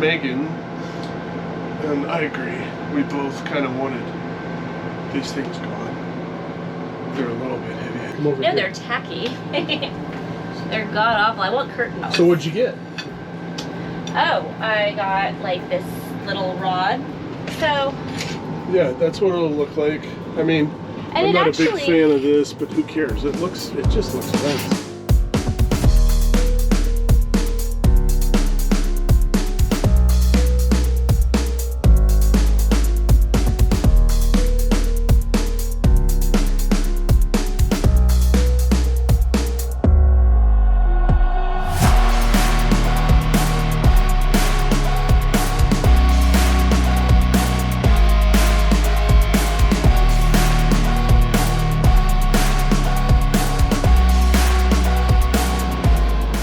Meghan, and I agree. We both kind of wanted these things gone. They're a little bit heavy. Come over No, here. they're tacky. They're god awful. I want curtains. So what'd you get? Oh, I got like this little rod. So. Yeah, that's what it'll look like. I mean, I'm not a big fan of this, but who cares? It just looks nice.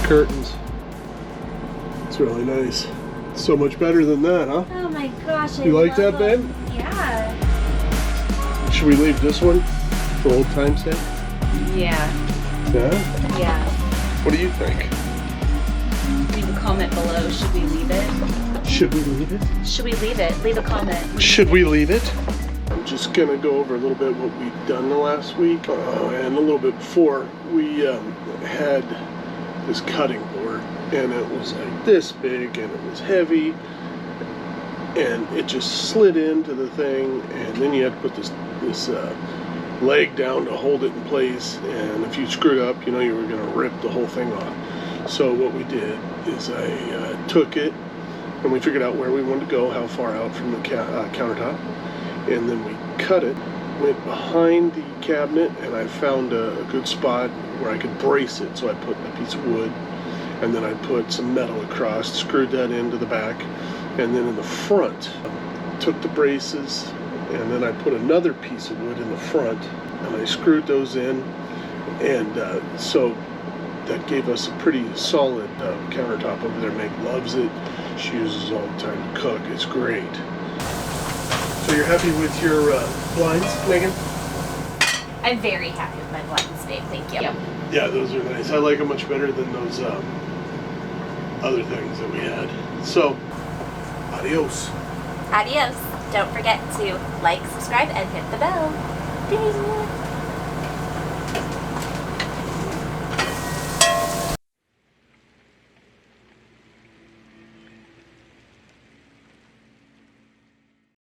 Curtains. It's really nice. So much better than that, huh? Oh my gosh. You like that, babe? Yeah. Should we leave this one for old time's sake? Yeah. Yeah? Yeah. What do you think? Leave a comment below. Should we leave it? Should we leave it? Should we leave it? Leave a comment. Should we leave it? I'm just gonna go over a little bit what we've done the last week and a little bit before. We had this cutting board, and it was like this big, and it was heavy, and it just slid into the thing, and then you had to put this leg down to hold it in place, and if you screwed up, you know you were going to rip the whole thing off. So what we did is I took it, and we figured out where we wanted to go, how far out from the countertop, and then we cut it, went behind the cabinet, and I found a good spot where I could brace it. So I put a piece of wood, and then I put some metal across, screwed that into the back, and then in the front took the braces, and then I put another piece of wood in the front, and I screwed those in, and so that gave us a pretty solid countertop over there. Meg loves it. She uses it all the time to cook. It's great. So you're happy with your blinds, Megan? I'm very happy with my blinds, babe. Thank you. Yeah, those are nice. I like them much better than those other things that we had. So, adios. Adios. Don't forget to like, subscribe, and hit the bell. Ding.